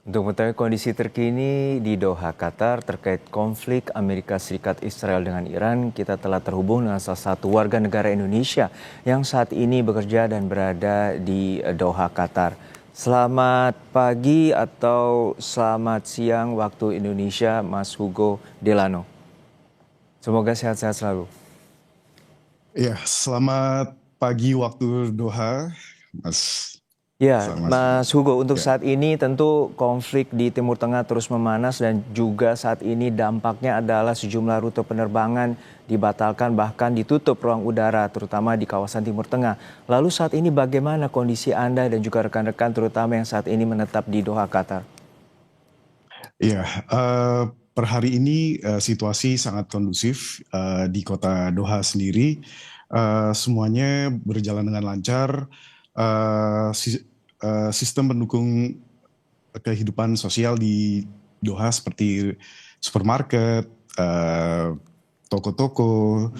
Untuk mengetahui kondisi terkini di Doha, Qatar terkait konflik Amerika Serikat Israel dengan Iran, kita telah terhubung dengan salah satu warga negara Indonesia yang saat ini bekerja dan berada di Doha, Qatar. Selamat pagi atau selamat siang waktu Indonesia, Mas Hugo Delano. Semoga sehat-sehat selalu. Ya, selamat pagi waktu Doha, Mas. Ya, Selamat. Mas Hugo, untuk Ya, saat ini tentu konflik di Timur Tengah terus memanas dan juga saat ini dampaknya adalah sejumlah rute penerbangan dibatalkan bahkan ditutup ruang udara terutama di kawasan Timur Tengah. Lalu saat ini bagaimana kondisi Anda dan juga rekan-rekan terutama yang saat ini menetap di Doha, Qatar? ya. Per hari ini situasi sangat kondusif di kota Doha sendiri. Semuanya berjalan dengan lancar. Sistem pendukung kehidupan sosial di Doha seperti supermarket, toko-toko,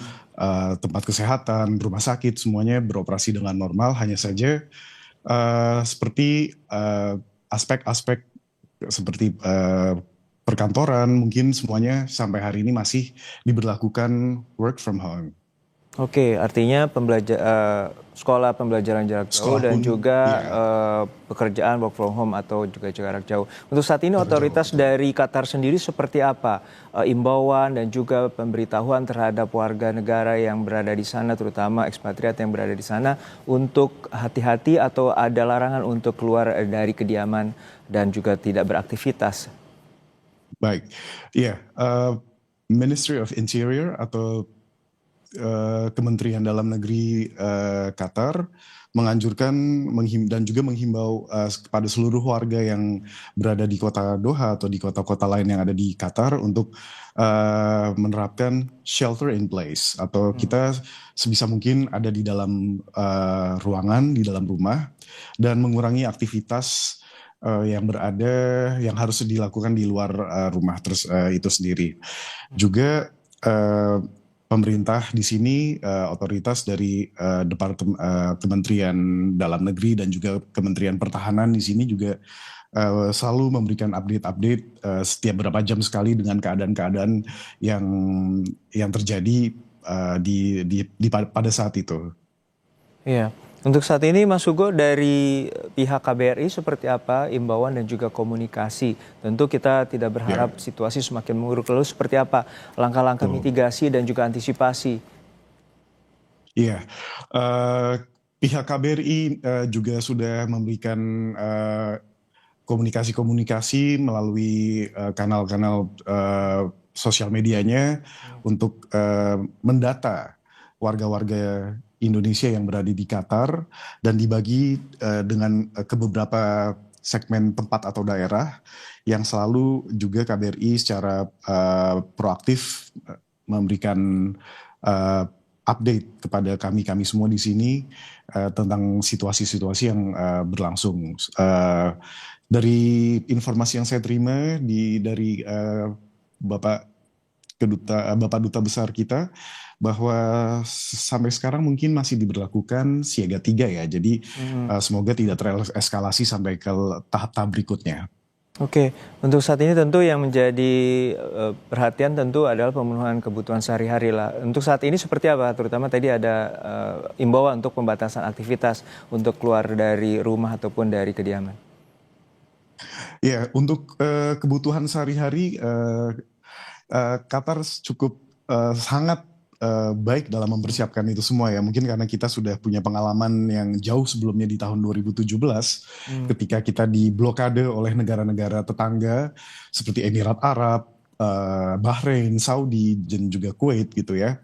tempat kesehatan, rumah sakit, semuanya beroperasi dengan normal. Hanya saja seperti aspek-aspek seperti perkantoran mungkin semuanya sampai hari ini masih diberlakukan work from home. Oke, artinya sekolah pembelajaran jarak jauh Sekolah dan pun juga ya pekerjaan work from home atau juga jarak jauh. Untuk saat ini jarak jauh otoritas betul. dari Qatar sendiri seperti apa? Imbauan dan juga pemberitahuan terhadap warga negara yang berada di sana, terutama ekspatriat yang berada di sana, untuk hati-hati atau ada larangan untuk keluar dari kediaman dan juga tidak beraktivitas. Baik, iya. Ministry of Interior atau Kementerian Dalam Negeri Qatar menganjurkan dan juga menghimbau kepada seluruh warga yang berada di kota Doha atau di kota-kota lain yang ada di Qatar untuk menerapkan shelter in place atau kita sebisa mungkin ada di dalam ruangan, di dalam rumah dan mengurangi aktivitas yang harus dilakukan di luar rumah terus itu sendiri. Juga pemerintah di sini, otoritas dari Kementerian Dalam Negeri dan juga Kementerian Pertahanan di sini juga selalu memberikan update-update setiap berapa jam sekali dengan keadaan-keadaan yang terjadi pada saat itu. Iya, untuk saat ini Mas Hugo dari pihak KBRI seperti apa imbauan dan juga komunikasi? Tentu kita tidak Ya, berharap situasi semakin memburuk. Lalu seperti apa langkah-langkah betul. mitigasi dan juga antisipasi? Iya, eh, pihak KBRI juga sudah memberikan komunikasi-komunikasi melalui kanal-kanal sosial medianya untuk mendata warga-warga Indonesia yang berada di Qatar dan dibagi ke beberapa segmen tempat atau daerah yang selalu juga KBRI secara proaktif memberikan uh, update kepada kami semua di sini tentang situasi-situasi yang berlangsung. Dari informasi yang saya terima dari Bapak Bapak Duta Besar kita bahwa sampai sekarang mungkin masih diberlakukan siaga 3 ya. Jadi Hmm. semoga tidak tereskalasi sampai ke tahap-tahap berikutnya. Oke, untuk saat ini tentu yang menjadi perhatian tentu adalah pemenuhan kebutuhan sehari-hari lah. Untuk saat ini seperti apa? Terutama tadi ada imbauan untuk pembatasan aktivitas untuk keluar dari rumah ataupun dari kediaman. Ya, untuk kebutuhan sehari-hari Qatar cukup sangat baik dalam mempersiapkan itu semua ya. Mungkin karena kita sudah punya pengalaman yang jauh sebelumnya di tahun 2017 Hmm. ketika kita diblokade oleh negara-negara tetangga seperti Emirat Arab, Bahrain, Saudi, dan juga Kuwait gitu ya.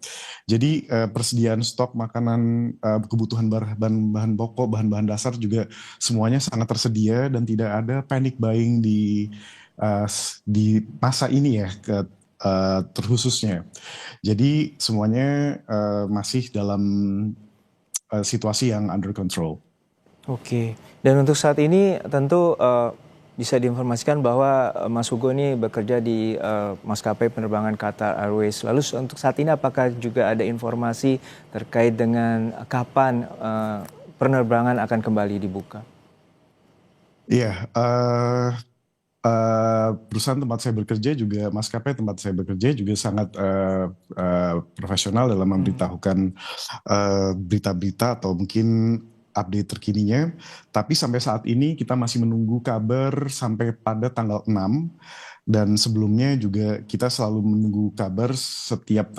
Jadi persediaan stok makanan, kebutuhan bahan pokok, bahan-bahan dasar juga semuanya sangat tersedia dan tidak ada panic buying uh, di masa ini ya terkhususnya. Jadi semuanya masih dalam situasi yang under control. Oke, dan untuk saat ini tentu bisa diinformasikan bahwa Mas Hugo ini bekerja di maskapai penerbangan Qatar Airways. Lalu untuk saat ini apakah juga ada informasi terkait dengan kapan penerbangan akan kembali dibuka? Iya, perusahaan tempat saya bekerja juga, maskapai tempat saya bekerja juga sangat profesional dalam memberitahukan berita-berita atau mungkin update terkininya. Tapi sampai saat ini kita masih menunggu kabar sampai pada tanggal 6. Dan sebelumnya juga kita selalu menunggu kabar setiap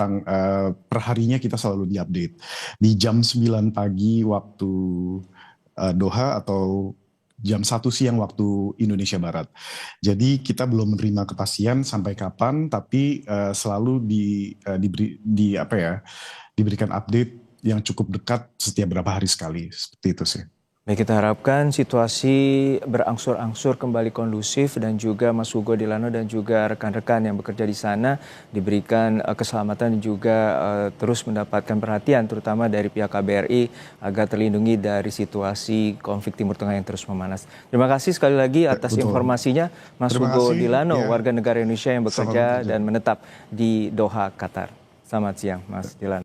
perharinya kita selalu diupdate. Di jam 9 pagi waktu Doha atau jam 1 siang waktu Indonesia Barat. Jadi kita belum menerima kepastian sampai kapan, tapi selalu diberikan update yang cukup dekat setiap berapa hari sekali, seperti itu sih. Baik, kita harapkan situasi berangsur-angsur kembali kondusif dan juga Mas Hugo Delano dan juga rekan-rekan yang bekerja di sana diberikan keselamatan dan juga terus mendapatkan perhatian terutama dari pihak KBRI agar terlindungi dari situasi konflik Timur Tengah yang terus memanas. Terima kasih sekali lagi atas informasinya Mas Hugo Delano, warga negara Indonesia yang bekerja dan menetap di Doha, Qatar. Selamat siang Mas Delano.